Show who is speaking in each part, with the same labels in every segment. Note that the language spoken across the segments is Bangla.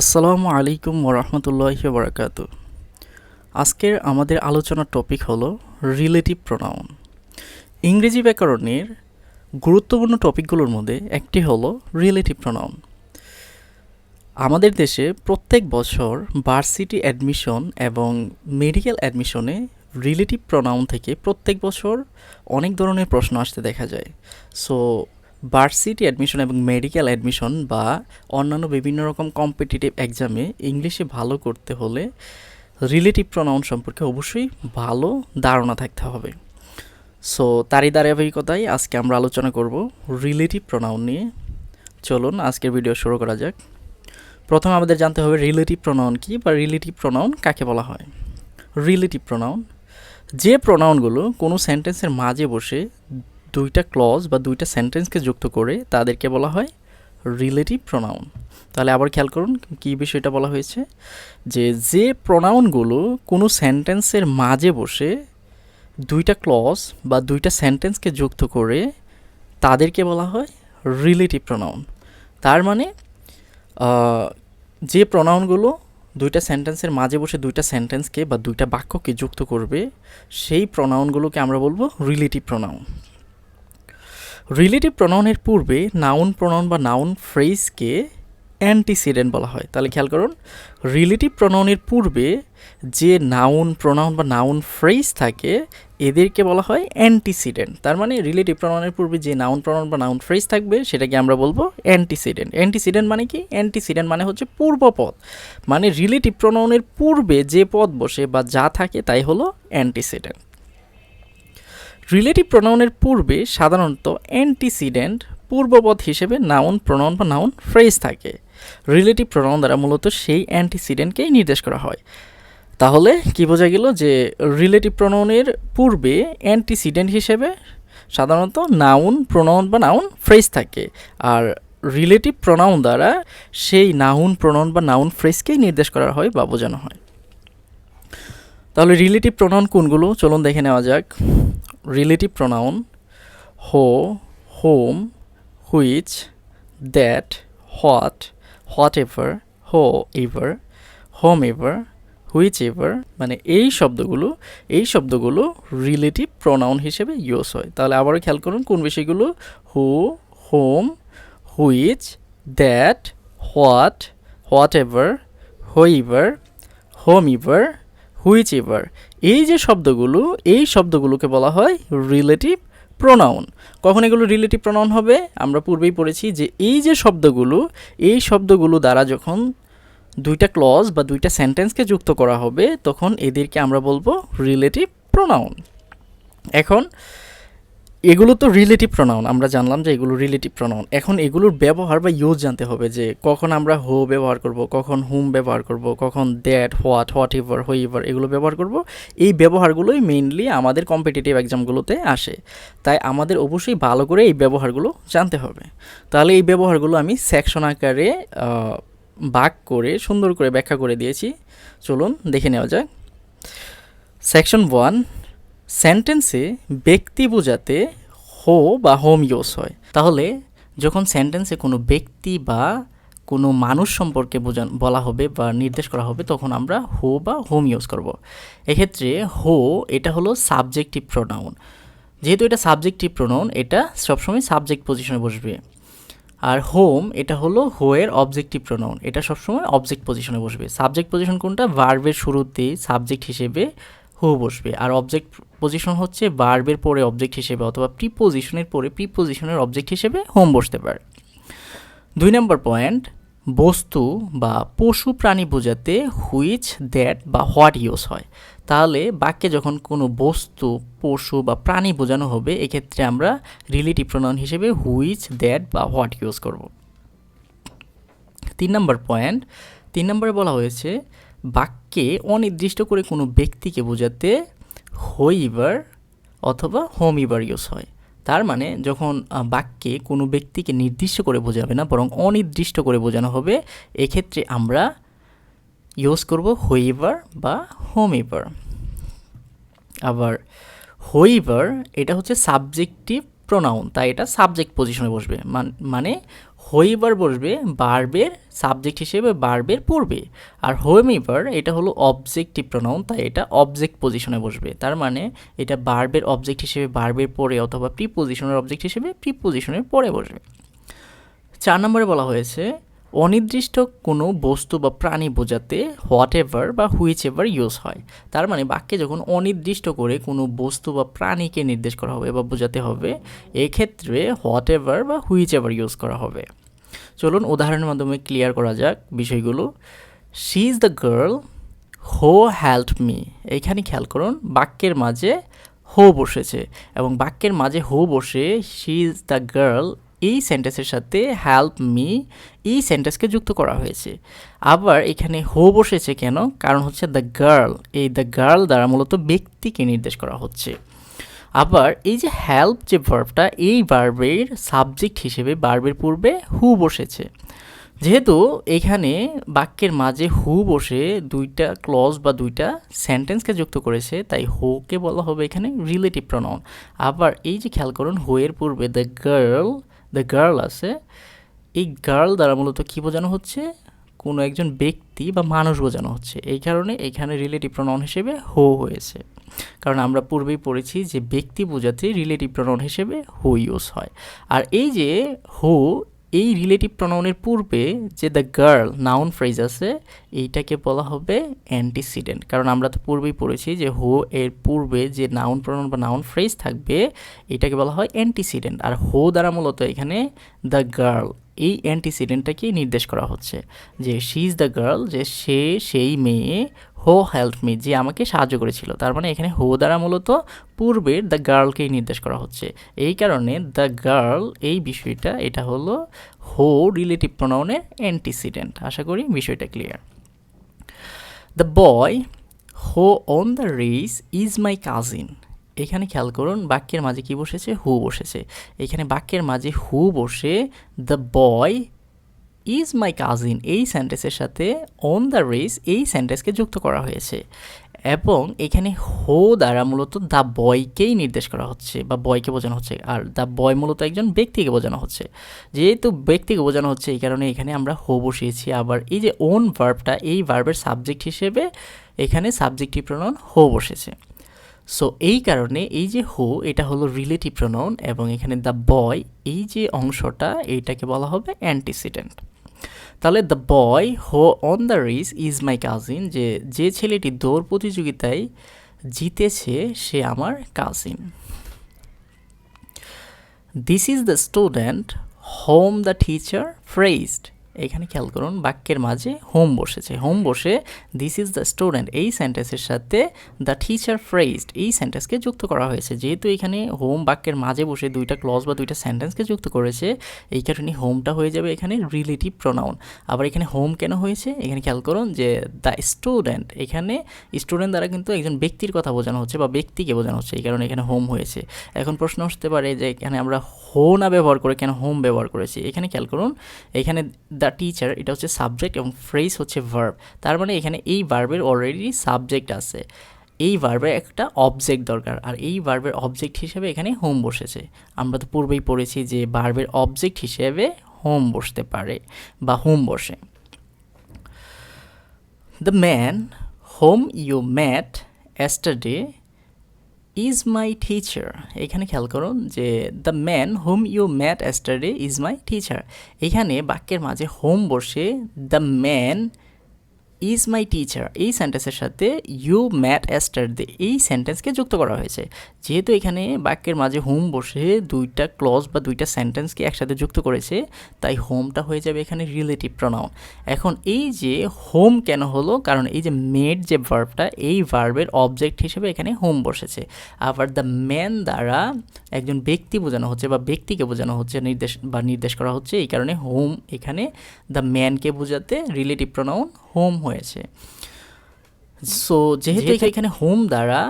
Speaker 1: আসসালামু আলাইকুম ওরহমতুল্লাহি ওবরাকাতু। আজকের আমাদের আলোচনার টপিক হলো রিলেটিভ প্রোনাউন। ইংরেজি ব্যাকরণের গুরুত্বপূর্ণ টপিকগুলোর মধ্যে একটি হলো রিলেটিভ প্রোনাউন। আমাদের দেশে প্রত্যেক বছর ভার্সিটি অ্যাডমিশন এবং মেডিকেল অ্যাডমিশনে রিলেটিভ প্রোনাউন থেকে প্রত্যেক বছর অনেক ধরনের প্রশ্ন আসতে দেখা যায়। সো ভার্সিটি অ্যাডমিশন এবং মেডিকেল অ্যাডমিশন বা অন্যান্য বিভিন্ন রকম কম্পিটিটিভ এক্সামে ইংলিশে ভালো করতে হলে রিলেটিভ প্রোনাউন সম্পর্কে অবশ্যই ভালো ধারণা থাকতে হবে। সো তারই ধারাবাহিকতায় আজকে আমরা আলোচনা করব রিলেটিভ প্রোনাউন নিয়ে। চলুন আজকের ভিডিও শুরু করা যাক। প্রথমে আমাদের জানতে হবে রিলেটিভ প্রোনাউন কী বা রিলেটিভ প্রোনাউন কাকে বলা হয়। রিলেটিভ প্রোনাউন যে প্রোনাউনগুলো কোনো সেন্টেন্সের মাঝে বসে দুইটা ক্লজ বা দুইটা সেন্টেন্সকে যুক্ত করে তাদেরকে বলা হয় রিলেটিভ প্রোনাউন। তাহলে আবার খেয়াল করুন কী বিষয়টা বলা হয়েছে, যে প্রোনাউনগুলো কোনো সেন্টেন্সের মাঝে বসে দুইটা ক্লজ বা দুইটা সেন্টেন্সকে যুক্ত করে তাদেরকে বলা হয় রিলেটিভ প্রোনাউন। তার মানে যে প্রোনাউনগুলো দুইটা সেন্টেন্সের মাঝে বসে দুইটা সেন্টেন্সকে বা দুইটা বাক্যকে যুক্ত করবে সেই প্রোনাউনগুলোকে আমরা বলবো রিলেটিভ প্রোনাউন। রিলেটিভ প্রোনাউনের পূর্বে নাউন প্রোনাউন বা নাউন ফ্রেজকে অ্যান্টিসিডেন্ট বলা হয়। তাহলে খেয়াল করুন, রিলেটিভ প্রোনাউনের পূর্বে যে নাউন প্রোনাউন বা নাউন ফ্রেজ থাকে এদেরকে বলা হয় অ্যান্টিসিডেন্ট। তার মানে রিলেটিভ প্রোনাউনের পূর্বে যে নাউন প্রোনাউন বা নাউন ফ্রেজ থাকবে সেটাকে আমরা বলবো অ্যান্টিসিডেন্ট। অ্যান্টিসিডেন্ট মানে কি? অ্যান্টিসিডেন্ট মানে হচ্ছে পূর্বপদ। মানে রিলেটিভ প্রোনাউনের পূর্বে যে পদ বসে বা যা থাকে তাই হলো অ্যান্টিসিডেন্ট। রিলেটিভ প্রোনাউনের পূর্বে সাধারণত অ্যান্টিসিডেন্ট পূর্বপদ হিসেবে নাউন প্রোনাউন বা নাউন ফ্রেজ থাকে। রিলেটিভ প্রোনাউন দ্বারা মূলত সেই অ্যান্টিসিডেন্টকেই নির্দেশ করা হয়। তাহলে কি বোঝা গেল যে রিলেটিভ প্রোনাউনের পূর্বে অ্যান্টিসিডেন্ট হিসেবে সাধারণত নাউন প্রোনাউন বা নাউন ফ্রেজ থাকে, আর রিলেটিভ প্রোনাউন দ্বারা সেই নাউন প্রোনাউন বা নাউন ফ্রেজকেই নির্দেশ করা হয় বা বোঝানো হয়। তাহলে রিলেটিভ প্রোনাউন কোনগুলো চলুন দেখে নেওয়া যাক। Relative pronoun who, whom, which, that, what, whatever, whoever, whomever, whichever, মানে এই শব্দগুলো রিলেটিভ প্রোনাউন হিসেবে ইউজ হয়। তাহলে আবারও খেয়াল করুন কোন বিষয়গুলো, who, whom, which, that, what, whatever, whoever, whomever, whichever. এই যে শব্দগুলোকে বলা হয় রিলেটিভ প্রোনাউন। কখন এগুলো রিলেটিভ প্রোনাউন হবে? আমরা পূর্বেই পড়েছি যে এই শব্দগুলো দ্বারা যখন দুইটা ক্লজ বা দুইটা সেন্টেন্সকে যুক্ত করা হবে তখন এদেরকে আমরা বলবো রিলেটিভ প্রোনাউন। এখন এগুলো তো রিলেটিভ প্রোনাউন, আমরা জানলাম যে এগুলো রিলেটিভ প্রোনাউন। এখন এগুলোর ব্যবহার বা ইউজ জানতে হবে, যে কখন আমরা হো ব্যবহার করব, কখন হুম ব্যবহার করব, কখন দ্যাট, হোয়াট এভার, হোইভার এগুলো ব্যবহার করব। এই ব্যবহারগুলোই মেইনলি আমাদের কম্পিটিটিভ এক্সামগুলোতে আসে, তাই আমাদের অবশ্যই ভালো করে এই ব্যবহারগুলো জানতে হবে। তাহলে এই ব্যবহারগুলো আমি সেকশন আকারে ভাগ করে সুন্দর করে ব্যাখ্যা করে দিয়েছি, চলুন দেখে নেওয়া যাক। সেকশন 1, সেন্টেন্সে ব্যক্তি বোঝাতে হো বা হোম ইউজ হয়। তাহলে যখন সেন্টেন্সে কোনো ব্যক্তি বা কোনো মানুষ সম্পর্কে বলা হবে বা নির্দেশ করা হবে তখন আমরা হো বা হোম ইউজ করব। এক্ষেত্রে হো এটা হলো সাবজেক্টিভ প্রোনাউন। যেহেতু এটা সাবজেক্টিভ প্রোনাউন এটা সবসময় সাবজেক্ট পজিশনে বসবে। আর হোম এটা হলো হো এর অবজেক্টিভ প্রোনাউন, এটা সবসময় অবজেক্ট পজিশনে বসবে। সাবজেক্ট পজিশন কোনটা? ভার্বের শুরুতে সাবজেক্ট হিসেবে হো বসবে, আর অবজেক্ট পজিশন হচ্ছে ভার্বের পরে অবজেক্ট হিসেবে অথবা প্রিপোজিশনের পরে প্রিপোজিশনের অবজেক্ট হিসেবে হোম বসতে পারে। 2 নম্বর পয়েন্ট, বস্তু বা পশু প্রাণী বোঝাতে হুইচ, দ্যাট বা হোয়াট ইউজ হয়। তাহলে বাক্যে যখন কোনো বস্তু, পশু বা প্রাণী বোঝানো হবে এক্ষেত্রে আমরা রিলেটিভ প্রোনাউন হিসেবে হুইচ, দ্যাট বা হোয়াট ইউজ করব। 3 নম্বর পয়েন্ট, 3 নম্বরে বলা হয়েছে বাক্যে অনির্দিষ্ট করে কোনো ব্যক্তিকে বোঝাতে হোইভার অথবা হোম ইভার ইউজ হয়। তার মানে যখন বাক্যে কোনো ব্যক্তিকে নির্দিষ্ট করে বোঝাবে না বরং অনির্দিষ্ট করে বোঝানো হবে এক্ষেত্রে আমরা ইউজ করব হোইভার বা হোম ইভার। আবার হোইভার এটা হচ্ছে সাবজেক্টিভ প্রোনাউন, তাই এটা সাবজেক্ট পজিশনে বসবে, মানে হোয়েভার বসবে ভার্বের সাবজেক্ট হিসেবে ভার্বের পূর্বে, আর হোমেভার এটা হলো অবজেক্টিভ প্রোনাউন, তাই এটা অবজেক্ট পজিশনে বসবে। তার মানে এটা ভার্বের অবজেক্ট হিসেবে ভার্বের পরে অথবা প্রিপোজিশনের অবজেক্ট হিসেবে প্রিপোজিশনের পরে বসবে। 4 নম্বরে বলা হয়েছে অনির্দিষ্ট কোনো বস্তু বা প্রাণী বোঝাতে হোয়াট এভার বা হুইচ এভার ইউজ হয়। তার মানে বাক্যে যখন অনির্দিষ্ট করে কোনো বস্তু বা প্রাণীকে নির্দেশ করা হবে বা বোঝাতে হবে, এক্ষেত্রে হোয়াট এভার বা হুইচ এভার ইউজ করা হবে। চলুন উদাহরণের মাধ্যমে ক্লিয়ার করা যাক বিষয়গুলো। শি ইজ দ্য গার্ল হো হেল্প মি। এইখানে খেয়াল করুন বাক্যের মাঝে হো বসেছে, এবং বাক্যের মাঝে হো বসে শি ইজ দ্য গার্ল এই সেন্টেন্সের সাথে হেল্প মি এই সেন্টেন্সকে যুক্ত করা হয়েছে। আবার এখানে হো বসেছে কেন? কারণ হচ্ছে দ্য গার্ল, এই দ্য গার্ল দ্বারা মূলত ব্যক্তিকে নির্দেশ করা হচ্ছে। আবার এই যে হেল্প যে ভার্বটা, এই ভার্বের সাবজেক্ট হিসেবে ভার্বের পূর্বে হু বসেছে। যেহেতু এখানে বাক্যের মাঝে হু বসে দুইটা ক্লজ বা দুইটা সেন্টেন্সকে যুক্ত করেছে, তাই হোকে বলা হবে এখানে রিলেটিভ প্রোনাউন। আবার এই যে খেয়াল করুন হোয়ের পূর্বে দ্য গার্ল আছে, এই গার্ল দ্বারা মূলত কী বোঝানো হচ্ছে? কোনো একজন ব্যক্তি বা মানুষ বোঝানো হচ্ছে। এই কারণে এখানে রিলেটিভ প্রোনাউন হিসেবে হো হয়েছে, কারণ আমরা পূর্বেই পড়েছি যে ব্যক্তি বোঝাতে রিলেটিভ প্রোনাউন হিসেবে হু ইউজ হয়। আর এই যে হু, এই রিলেটিভ প্রোনাউনের পূর্বে যে দ্য গার্ল নাউন ফ্রেজ আছে, এইটাকে বলা হবে অ্যান্টিসিডেন্ট। কারণ আমরা তো পূর্বেই পড়েছি যে হু এর পূর্বে যে নাউন প্রোনাউন বা নাউন ফ্রেজ থাকবে, এটাকে বলা হয় অ্যান্টিসিডেন্ট। আর হু দ্বারা মূলত এখানে দ্য গার্ল এই অ্যান্টিসিডেন্টটাকে নির্দেশ করা হচ্ছে, যে শি ইজ দ্য গার্ল, যে সে সেই মেয়ে, হো হেল্প মি যে আমাকে সাহায্য করেছিল। তার মানে এখানে হো দ্বারা মূলত পূর্বের দ্য গার্লকেই নির্দেশ করা হচ্ছে। এই কারণে দ্য গার্ল এই বিষয়টা এটা হলো হো রিলেটিভ প্রোনাউনের অ্যান্টিসিডেন্ট। আশা করি বিষয়টা ক্লিয়ার। দ্য বয় হো on the race is my cousin. এখানে খেয়াল করুন বাক্যের মাঝে কি বসেছে? হু বসেছে। এখানে বাক্যের মাঝে হু বসে the boy is my cousin এই সেন্টেন্সের সাথে অন দ্য রেস এই সেন্টেন্সকে যুক্ত করা হয়েছে, এবং এখানে হো দ্বারা মূলত দ্য বয়কেই নির্দেশ করা হচ্ছে বা বয়কে বোঝানো হচ্ছে। আর দ্য বয় মূলত একজন ব্যক্তিকে বোঝানো হচ্ছে। যেহেতু ব্যক্তিকে বোঝানো হচ্ছে এই কারণে এখানে আমরা হো বসিয়েছি। আবার এই যে ওন ভার্বটা, এই ভার্বের সাবজেক্ট হিসেবে এখানে সাবজেক্টিভ প্রোনাউন হো বসেছে। সো এই কারণে এই যে হু এটা হলো রিলেটিভ প্রোনাউন, এবং এখানে দ্য বয় এই যে অংশটা এইটাকে বলা হবে অ্যান্টিসিডেন্ট। তাহলে দ্য বয় হো on the race is my cousin, যে ছেলেটি দৌড় প্রতিযোগিতায় জিতেছে সে আমার cousin. This is the student home the teacher প্রেইজড। এখানে খেয়াল করুন বাক্যের মাঝে হোম বসেছে। হোম বসে দিস ইজ দ্য স্টুডেন্ট এই সেন্টেন্সের সাথে দ্য টিচার প্রেইজড এই সেন্টেন্সকে যুক্ত করা হয়েছে। যেহেতু এখানে হোম বাক্যের মাঝে বসে দুইটা ক্লজ বা দুইটা সেন্টেন্সকে যুক্ত করেছে, এই কারণে হোমটা হয়ে যাবে এখানে রিলেটিভ প্রোনাউন। আবার এখানে হোম কেন হয়েছে? এখানে খেয়াল করুন যে দ্য স্টুডেন্ট, এখানে স্টুডেন্ট দ্বারা কিন্তু একজন ব্যক্তির কথা বোঝানো হচ্ছে বা ব্যক্তিকে বোঝানো হচ্ছে, এই কারণে এখানে হোম হয়েছে। এখন প্রশ্ন আসতে পারে যে এখানে আমরা হো না ব্যবহার করে কেন হোম ব্যবহার করেছি? এখানে খেয়াল করুন এখানে দ্য টিচার এটা হচ্ছে সাবজেক্ট এবং ফ্রেজ হচ্ছে ভার্ব। তার মানে এখানে এই ভার্বের অলরেডি সাবজেক্ট আছে, এই ভার্বের একটা অবজেক্ট দরকার, আর এই ভার্বের অবজেক্ট হিসেবে এখানে হোম বসেছে। আমরা তো পূর্বেই পড়েছি যে ভার্বের অবজেক্ট হিসেবে হোম বসতে পারে বা হোম বসে। The man whom you met yesterday is my teacher. এখানে খেয়াল করুন যে the man whom you met yesterday is my teacher. এখানে বাক্যের মাঝে হোম বসে the man is my teacher এই সেন্টেন্সের সাথে ইউ ম্যাট yesterday এই সেন্টেন্সকে যুক্ত করা হয়েছে। যেহেতু এখানে বাক্যের মাঝে হোম বসে দুইটা ক্লজ বা দুইটা সেন্টেন্সকে একসাথে যুক্ত করেছে, তাই হোমটা হয়ে যাবে এখানে রিলেটিভ প্রোনাউন। এখন এই যে হোম কেন হলো? কারণ এই যে মেড যে ভার্বটা, এই ভার্বের অবজেক্ট হিসেবে এখানে হোম বসেছে। আবার দ্য ম্যান দ্বারা একজন ব্যক্তি বোঝানো হচ্ছে বা ব্যক্তিকে বোঝানো হচ্ছে, নির্দেশ করা হচ্ছে, এই কারণে হোম এখানে দ্য ম্যানকে বোঝাতে রিলেটিভ প্রোনাউন হোম হয়েছে। সো যেহেতু এখানে হোম দ্বারা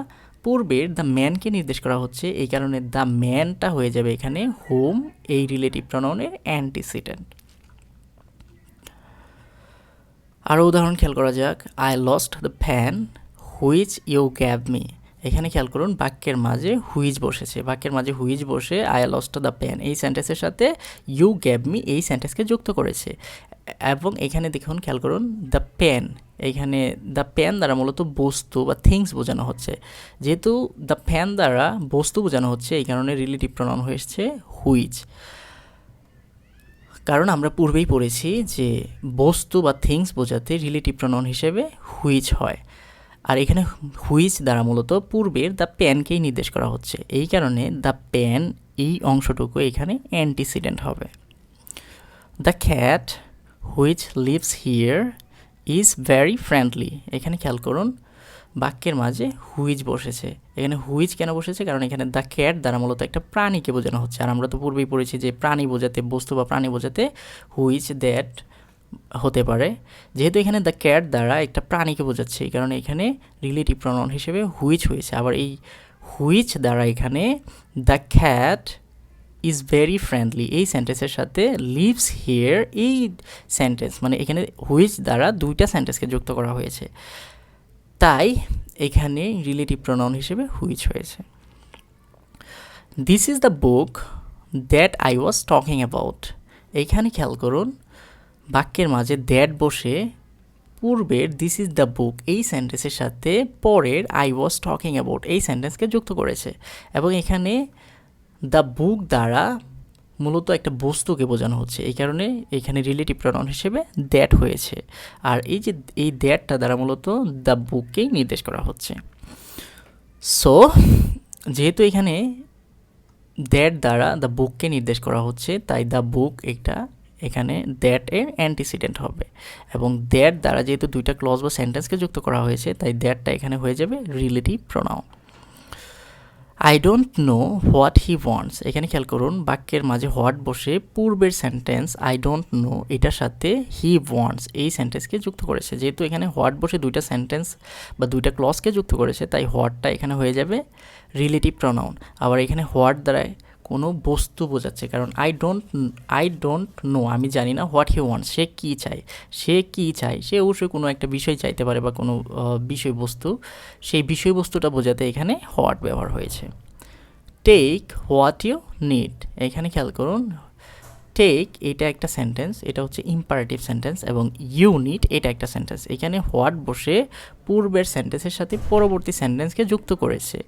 Speaker 1: পূর্বের দ্য ম্যানকে নির্দেশ করা হচ্ছে, এই কারণে দ্য ম্যানটা হয়ে যাবে এখানে হোম এই রিলেটিভ প্রোনাউনের অ্যান্টিসিডেন্ট। আরও উদাহরণ খেয়াল করা যাক। I lost the pen which you gave me. এখানে খেয়াল করুন বাক্যের মাঝে হুইচ বসেছে, বাক্যের মাঝে হুইচ বসে আই লস্ট দ্য পেন এই সেন্টেন্সের সাথে ইউ গ্যাভ মি এই সেন্টেন্সকে যুক্ত করেছে। এবং এখানে দেখুন খেয়াল করুন দ্য পেন, এইখানে দ্য পেন দ্বারা মূলত বস্তু বা থিংস বোঝানো হচ্ছে। যেহেতু দ্য পেন দ্বারা বস্তু বোঝানো হচ্ছে এই কারণে রিলেটিভ প্রনাউন হয়েছে হুইচ। কারণ আমরা পূর্বেই পড়েছি যে বস্তু বা থিংস বোঝাতে রিলেটিভ প্রনাউন হিসেবে হুইচ হয়। আর এখানে হুইচ দ্বারা মূলত পূর্বের দ্য পেনকেই নির্দেশ করা হচ্ছে, এই কারণে দ্য পেন এই অংশটুকু এখানে অ্যান্টিসিডেন্ট হবে। The cat which lives here is very friendly, এখানে খেয়াল করুন বাক্যের মাঝে হুইচ বসেছে। এখানে হুইচ কেন বসেছে? কারণ এখানে দ্য ক্যাট দ্বারা মূলত একটা প্রাণীকে বোঝানো হচ্ছে। আর আমরা তো পূর্বেই পড়েছি যে প্রাণী বোঝাতে, বস্তু বা প্রাণী বোঝাতে হুইচ দ্যাট হতে পারে। যেহেতু এখানে দ্য ক্যাট দ্বারা একটা প্রাণীকে বোঝাচ্ছে এই কারণে এখানে রিলেটিভ প্রনাউন হিসেবে হুইচ হয়েছে। আবার এই হুইচ দ্বারা এখানে the cat is very friendly এই সেন্টেন্সের সাথে লিভস হিয়ার এই সেন্টেন্স, মানে এখানে হুইচ দ্বারা দুইটা সেন্টেন্সকে যুক্ত করা হয়েছে, তাই এখানে রিলেটিভ প্রনাউন হিসেবে হুইচ হয়েছে। This is the book that I was talking about, এইখানে খেয়াল করুন বাক্যের মাঝে দ্যাট বসে পূর্বের দিস ইজ দ্য বুক এই সেন্টেন্সের সাথে পরের আই ওয়াজ টকিং অ্যাবাউট এই সেন্টেন্সকে যুক্ত করেছে। এবং এখানে দ্য বুক দ্বারা মূলত একটা বস্তুকে বোঝানো হচ্ছে, এই কারণে এখানে রিলেটিভ প্রনাউন হিসেবে দ্যাট হয়েছে। আর এই যে এই দ্যাটটা দ্বারা মূলত দ্য বুককেই নির্দেশ করা হচ্ছে। সো যেহেতু এখানে দ্যাট দ্বারা দ্য বুককে নির্দেশ করা হচ্ছে, তাই দ্য বুক একটা এখানে দ্যাট এর অ্যান্টিসিডেন্ট হবে। এবং দ্যাট দ্বারা যেহেতু দুইটা ক্লজ বা সেন্টেন্সকে যুক্ত করা হয়েছে, তাই দ্যাটটা এখানে হয়ে যাবে relative pronoun. I don't know what he wants, এখানে খেয়াল করুন বাক্যের মাঝে হোয়াট বসে পূর্বের সেন্টেন্স আই ডোন্ট নো এটার সাথে হি ওয়ান্টস এই সেন্টেন্সকে যুক্ত করেছে। যেহেতু এখানে হোয়াট বসে দুইটা সেন্টেন্স বা দুইটা ক্লজকে যুক্ত করেছে, তাই হোয়াটটা এখানে হয়ে যাবে রিলেটিভ প্রনাউন। আবার এখানে হোয়াট দ্বারায় কোনো বস্তু বোঝাচ্ছে, কারণ আই ডোন্ট নো আমি জানি না হোয়াট হি ওয়ান্টস সে কী চায়, সে অবশ্যই কোনো একটা বিষয় চাইতে পারে বা কোনো বিষয়বস্তু, সেই বিষয়বস্তুটা বোঝাতে এখানে হোয়াট ব্যবহার হয়েছে। টেক হোয়াট ইউ নিড, এখানে খেয়াল করুন টেক এটা একটা সেন্টেন্স, এটা হচ্ছে ইম্পারেটিভ সেন্টেন্স, এবং ইউ নিড এটা একটা সেন্টেন্স। এখানে হোয়াট বসে পূর্বের সেন্টেন্সের সাথে পরবর্তী সেন্টেন্সকে যুক্ত করেছে।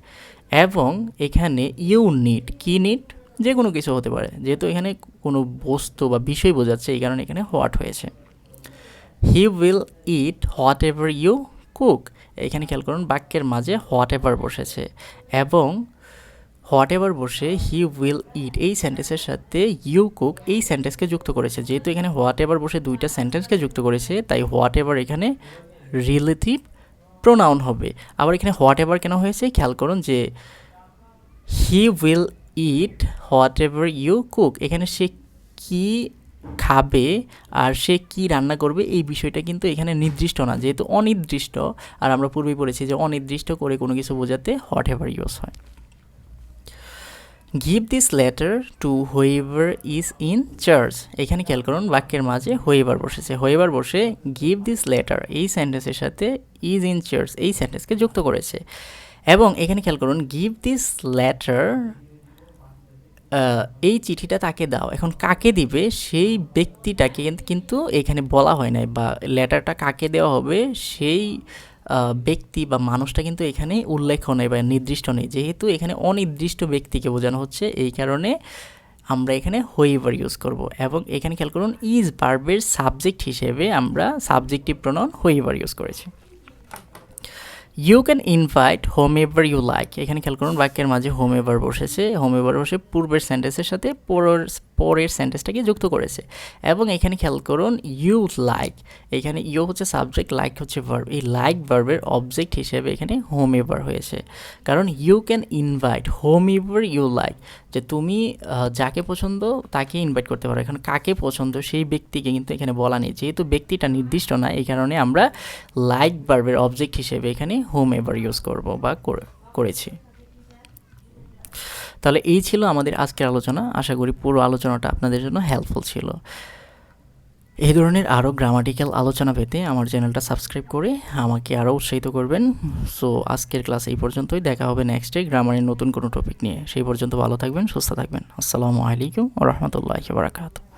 Speaker 1: এবং এখানে ইউ নিড কি নিড, যে কোনো কিছু হতে পারে, যেহেতু এখানে কোনো বস্তু বা বিষয় বোঝাচ্ছে এই কারণে এখানে হোয়াট হয়েছে। He will eat whatever you cook, এখানে খেয়াল করুন বাক্যের মাঝে হোয়াট এভার বসেছে এবং হোয়াট এভার বসে হি উইল ইট এই সেন্টেন্সের সাথে ইউ কুক এই সেন্টেন্সকে যুক্ত করেছে। যেহেতু এখানে হোয়াট এভার বসে দুইটা সেন্টেন্সকে যুক্ত করেছে, তাই হোয়াট এভার এখানে রিলেটিভ প্রোনাউন হবে। আবার এখানে হোয়াট এভার কেন হয়েছে খেয়াল করুন যে he will eat whatever you cook, এখানে সে কি খাবে আর সে কি রান্না করবে এই বিষয়টা কিন্তু এখানে নির্দিষ্ট না, যেহেতু অনির্দিষ্ট। আর আমরা পূর্বেই পড়েছি যে অনির্দিষ্ট করে কোনো কিছু বোঝাতে হোয়াট এভার ইউজ হয়। Give this letter to whoever is in charge, এখানে খেয়াল করুন বাক্যের মাঝে হুইভার বসেছে, হুইভার বসে গিভ দিস লেটার এই সেন্টেন্সের সাথে ইজ ইন চার্জ এই সেন্টেন্সকে যুক্ত করেছে। এবং এখানে খেয়াল করুন গিভ দিস লেটার এই চিঠিটা তাকে দাও, এখন কাকে দিবে সেই ব্যক্তিটাকে কিন্তু এখানে বলা হয় নাই, বা লেটারটা কাকে দেওয়া হবে সেই ব্যক্তি বা মানুষটা কিন্তু এখানে উল্লেখ নেই বা নির্দিষ্ট নেই। যেহেতু এখানে অনির্দিষ্ট ব্যক্তিকে বোঝানো হচ্ছে এই কারণে আমরা এখানে হুইভার ইউজ করব। এবং এখানে খেয়াল করুন ইজ ভার্বের সাবজেক্ট হিসেবে আমরা সাবজেক্টিভ প্রোনাউন হুইভার ইউজ করেছি। You can invite whomever you like, এখানে খেয়াল করুন বাক্যের মাঝে হোম এভার বসেছে, হোম এভার বসে পূর্বের সেন্টেন্সের সাথে পরের সেন্টেন্সটাকে যুক্ত করেছে। এবং এখানে খেয়াল করুন ইউ লাইক, এখানে ইউ হচ্ছে সাবজেক্ট, লাইক হচ্ছে ভার্ব, এই লাইক ভার্বের অবজেক্ট হিসেবে এখানে হোম এভার হয়েছে। কারণ you can invite whomever you like, যে তুমি যাকে পছন্দ তাকে ইনভাইট করতে পারো। এখন কাকে পছন্দ সেই ব্যক্তিকে কিন্তু এখানে বলা নেই, যেহেতু ব্যক্তিটা নির্দিষ্ট না এই কারণে আমরা লাইক ভার্বের অবজেক্ট হিসেবে এখানে হোম এভার ইউজ করব বা করেছি। তাহলে এই ছিল আমাদের আজকের আলোচনা। আশা করি পুরো আলোচনাটা আপনাদের জন্য হেল্পফুল ছিল। এই ধরনের আরও গ্রামাটিক্যাল আলোচনা পেতে আমার চ্যানেলটা সাবস্ক্রাইব করে আমাকে আরও উৎসাহিত করবেন। সো আজকের ক্লাস এই পর্যন্তই, দেখা হবে নেক্সটে গ্রামারের নতুন কোনো টপিক নিয়ে। সেই পর্যন্ত ভালো থাকবেন, সুস্থ থাকবেন। আসসালামু আলাইকুম ওয়া রাহমাতুল্লাহি ওয়া বারাকাতুহু।